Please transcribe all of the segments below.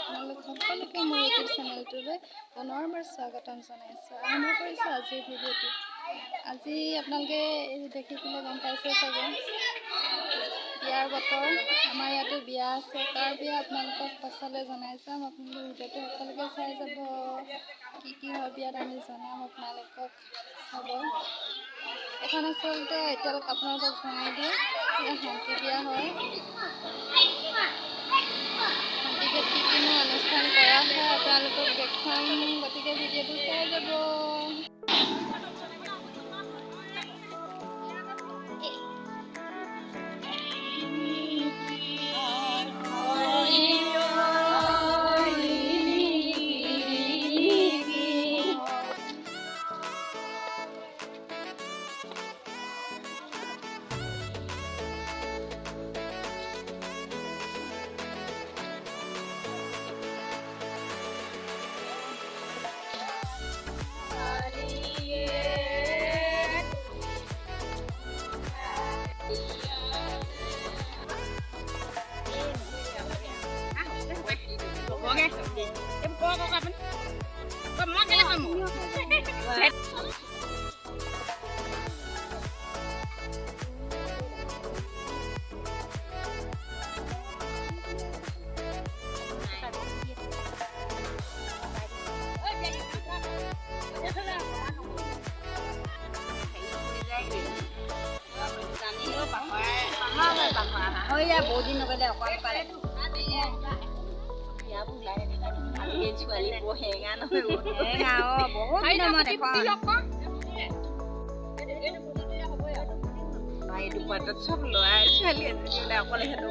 আপোনালোক সকলোকে মোৰ ইউটিউব চেনেলটোলৈ পুনৰবাৰ স্বাগতম জনাইছোঁ। আৰম্ভ কৰিছোঁ আজিৰ ভিডিঅ'টো। আজি আপোনালোকে দেখি পেলাই গম পাইছে চাগে বিয়াৰ বতৰ। আমাৰ ইয়াতো বিয়া আছে। কাৰ বিয়া আপোনালোকক পাছলৈ জনাই যাম। আপোনালোকে ভিডিঅ'টো সকলোকে চাই যাব। কি হয় বিয়াত আমি জনাম আপোনালোকক। চাব এখন আচলতে এতিয়ালৈকে আপোনালোকক জনাই দিওঁ শান্তি বিয়া হয়। শান্তিকে কি কিনো অনুষ্ঠান কৰা হয় আপোনালোকক দেখুৱাম, গতিকে ভিডিঅ'টো চাই যাব। বহুত দিন নকৰিলে অকল পাৰে ছোৱালী বৰ হেঙা নহয় বহুত এইটো পাতত চব ল'ৰাই ছোৱালী এজনী অকলে সেইটো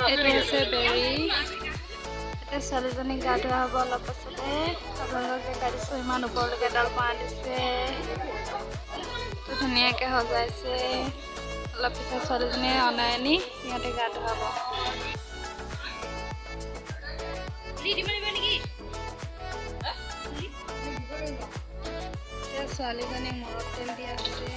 It was a very ছোৱালীজনীক গা ধোৱা হ'ব অলপ পাছতে। আপোনালোকক দেখা দিছোঁ ইমান ওপৰলৈকে এডাল বাঁহ দিছে, ধুনীয়াকৈ সজাইছে। অলপ পিছত ছোৱালীজনীয়ে অনাই আনি সিহঁতে গা ধোৱাব। এতিয়া ছোৱালীজনীক মূৰত তেল দি আছে।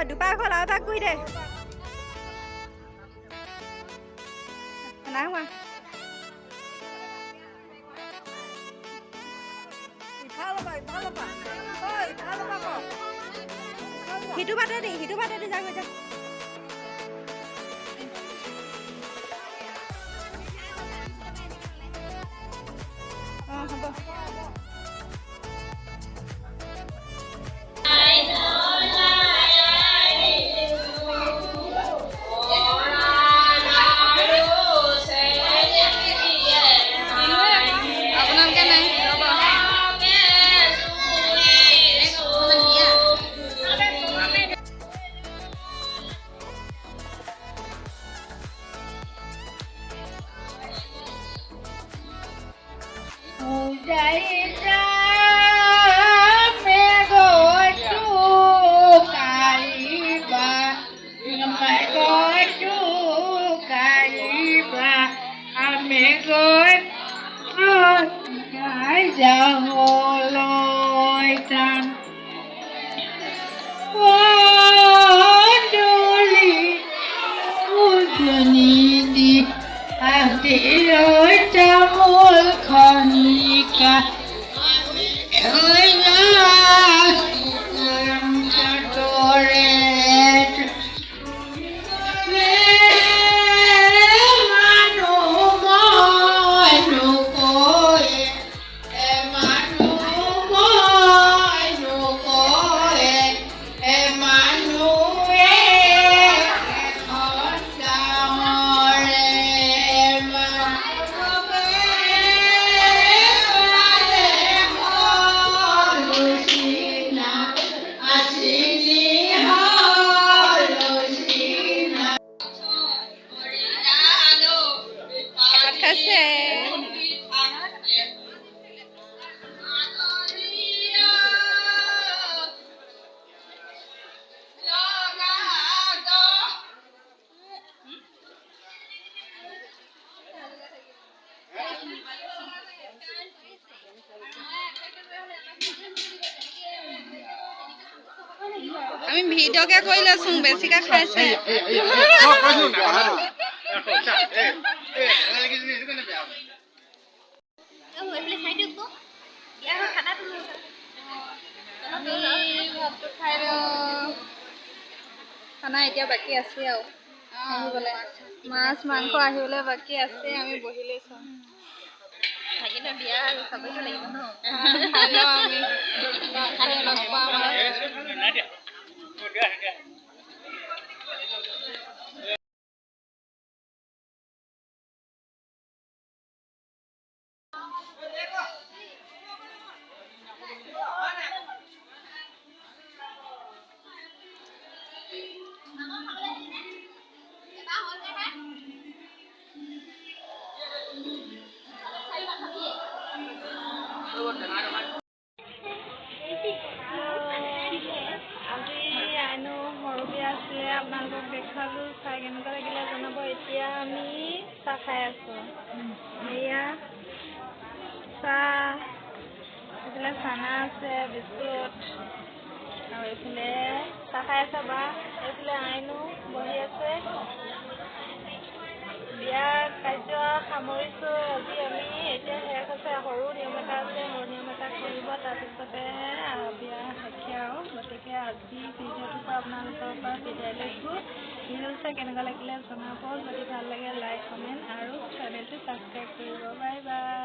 দুপাৰ হ'ল আৰু এপাক কৰি দে। নাই হোৱা। সিটো বাটে দি যাগৈ যা। ভাত খাইছে আমি ভিডিঅ'কে কৰি লৈছোঁ বেছিকৈ খাইছে ভাতটো খাই লওঁ খানা এতিয়া বাকী আছে আৰু আহিবলৈ মাছ মাংস আহিবলৈ বাকী আছে আমি বহি লৈছোঁ থাকিলে বিয়া আৰু খাবই লাগিব ন খাই লওঁ আমি খালে লগ পাম আজি আইনো সৰু বিয়া আছিলে আপোনালোকক দেখালোঁ চাই কেনেকুৱা লাগিলে জনাব এতিয়া আমি চাহ খাই আছোঁ এয়া চাহ এইফালে চানা আছে বিস্কুট আৰু এইফালে চাহ খাই আছে বা এইফালে আইনো বহি আছে বিয়া কাৰ্য সামৰিছোঁ আজি আমি এতিয়া শেষ হৈছে সৰু নিয়ম এটা আছে সৰু নিয়ম এটা কৰিব তাৰপিছতে বিয়া শেষে আৰু গতিকে আজি ভিডিঅ'টোৰ পৰা আপোনালোকৰ পৰা বিদায় লৈছোঁ ভিডিঅ'টো কেনেকুৱা লাগিলে জনাব যদি ভাল লাগে লাইক কমেণ্ট আৰু চেনেলটো ছাবস্ক্ৰাইব কৰিব বাই বাই